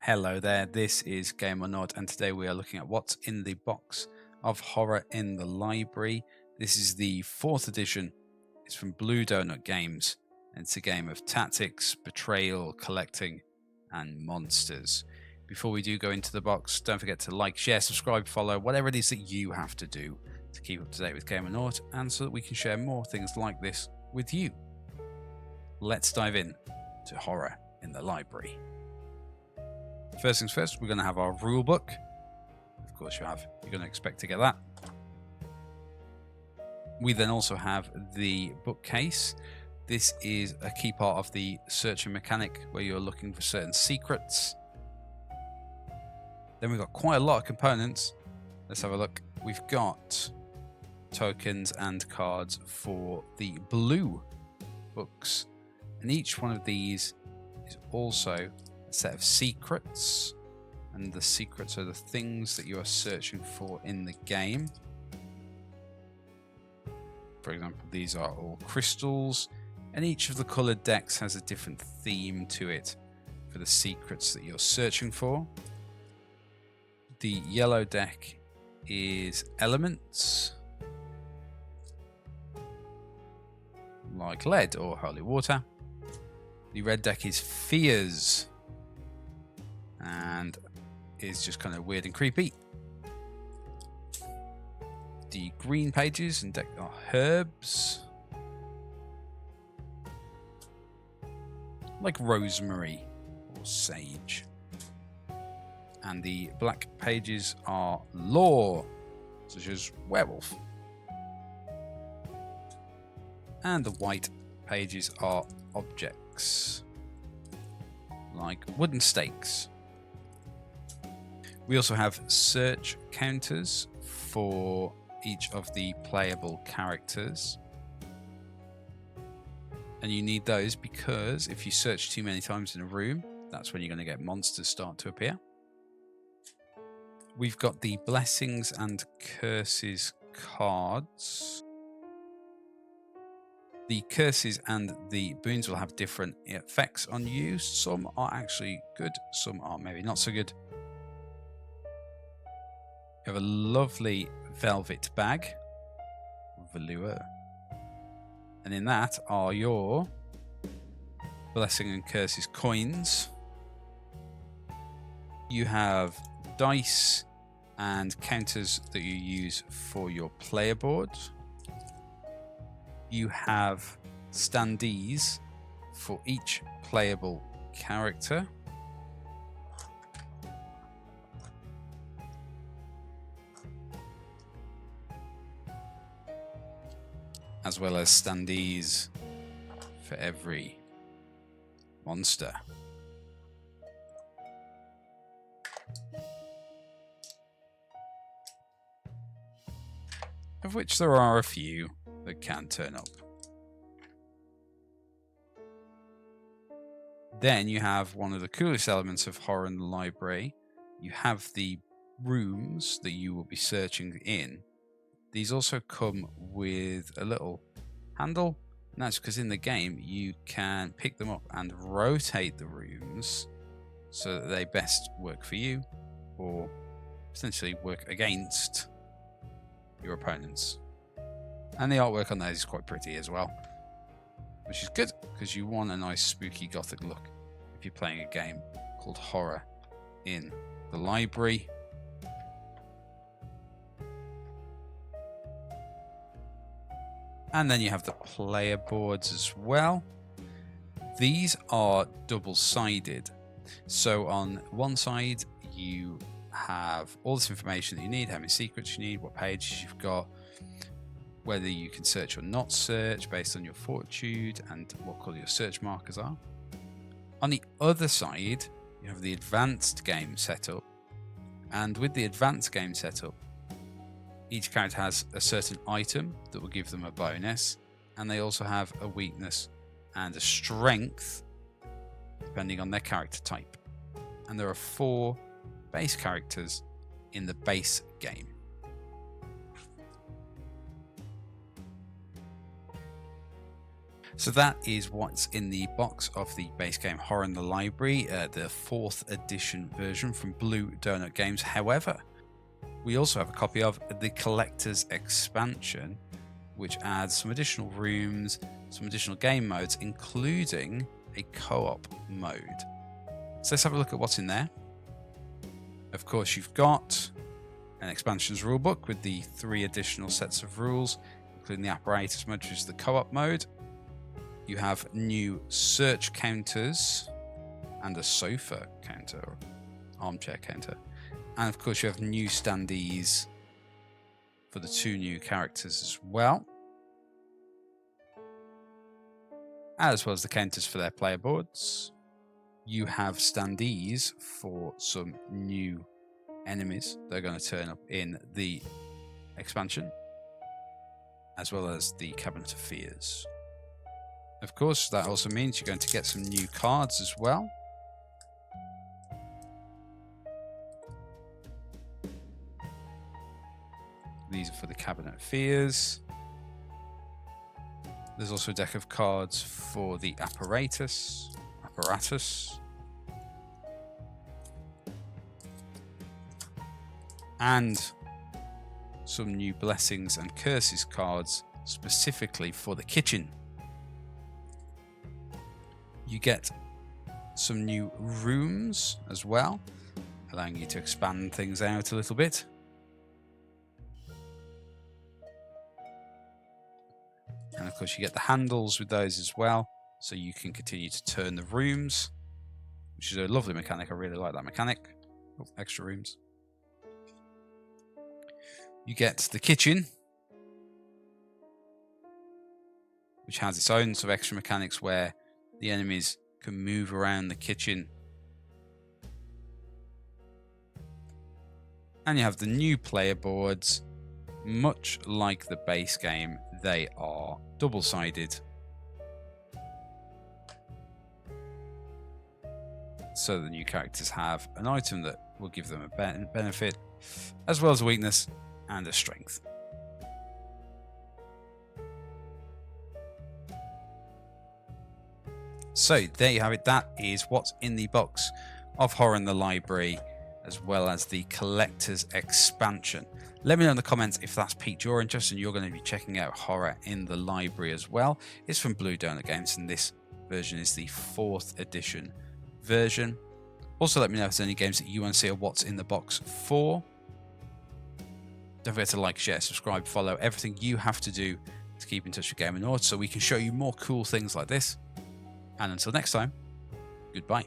Hello there, this is GameOrNought, and today we are looking at what's in the box of Horror in the Library. This is the 4th edition. It's from Blue Donut Games, and it's a game of tactics, betrayal, collecting, and monsters. Before we do go into the box, don't forget to like, share, subscribe, follow, whatever it is that you have to do to keep up to date with GameOrNought, and so that we can share more things like this with you. Let's dive in to Horror in the Library. First things first, we're going to have our rule book. Of course, you're going to expect to get that. We then also have the bookcase. This is a key part of the searching mechanic where you're looking for certain secrets. Then we've got quite a lot of components. Let's have a look. We've got tokens and cards for the blue books. And each one of these is also a set of secrets, and the secrets are the things that you are searching for in the game. For example, these are all crystals, and each of the colored decks has a different theme to it for the secrets that you're searching for. The yellow deck is elements, like lead or holy water. The red deck is fears, and is just kind of weird and creepy. The green pages and deck are herbs, like rosemary or sage. And the black pages are lore, such as werewolf. And the white pages are objects, like wooden stakes. We also have search counters for each of the playable characters. And you need those because if you search too many times in a room, that's when you're going to get monsters start to appear. We've got the blessings and curses cards. The curses and the boons will have different effects on you. Some are actually good, some are maybe not so good. You have a lovely velvet bag, velour, and in that are your blessing and curses coins. You have dice and counters that you use for your player board. You have standees for each playable character. As well as standees for every monster. Of which there are a few that can turn up. Then you have one of the coolest elements of Horror in the Library. You have the rooms that you will be searching in. These also come with a little handle, and that's because in the game you can pick them up and rotate the rooms so that they best work for you or potentially work against your opponents. And the artwork on those is quite pretty as well, which is good because you want a nice spooky gothic look if you're playing a game called Horror in the Library. And then you have the player boards as well. These are double-sided. So on one side, you have all this information that you need, how many secrets you need, what pages you've got, whether you can search or not search based on your fortitude, and what colour your search markers are. On the other side, you have the advanced game setup. And with the advanced game setup, each character has a certain item that will give them a bonus, and they also have a weakness and a strength depending on their character type. And there are 4 base characters in the base game. So that is what's in the box of the base game Horror in the Library, the 4th edition version from Blue Donut Games. However, we also have a copy of the Collector's Expansion, which adds some additional rooms, some additional game modes, including a co-op mode. So let's have a look at what's in there. Of course, you've got an expansions rulebook with the 3 additional sets of rules, including the apparatus mode, which is the co-op mode. You have new search counters and a sofa counter, or armchair counter. And of course, you have new standees for the 2 new characters as well. As well as the counters for their player boards. You have standees for some new enemies that are going to turn up in the expansion, as well as the Cabinet of Fears. Of course, that also means you're going to get some new cards as well. These are for the Cabinet of Fears. There's also a deck of cards for the apparatus. And some new Blessings and Curses cards specifically for the kitchen. You get some new rooms as well, allowing you to expand things out a little bit. And of course you get the handles with those as well, so you can continue to turn the rooms, which is a lovely mechanic. I really like that mechanic. Oh, extra rooms. You get the kitchen, which has its own sort of extra mechanics where the enemies can move around the kitchen. And you have the new player boards. Much like the base game, they are double-sided. So the new characters have an item that will give them a benefit, as well as a weakness and a strength. So there you have it. That is what's in the box of Horror in the Library, as well as the Collector's Expansion. Let me know in the comments if that's piqued your interest and you're going to be checking out Horror in the Library as well. It's from Blue Donut Games, and this version is the 4th edition version. Also, let me know if there's any games that you want to see or what's in the box for. Don't forget to like, share, subscribe, follow, everything you have to do to keep in touch with GameOrNought so we can show you more cool things like this. And until next time, goodbye.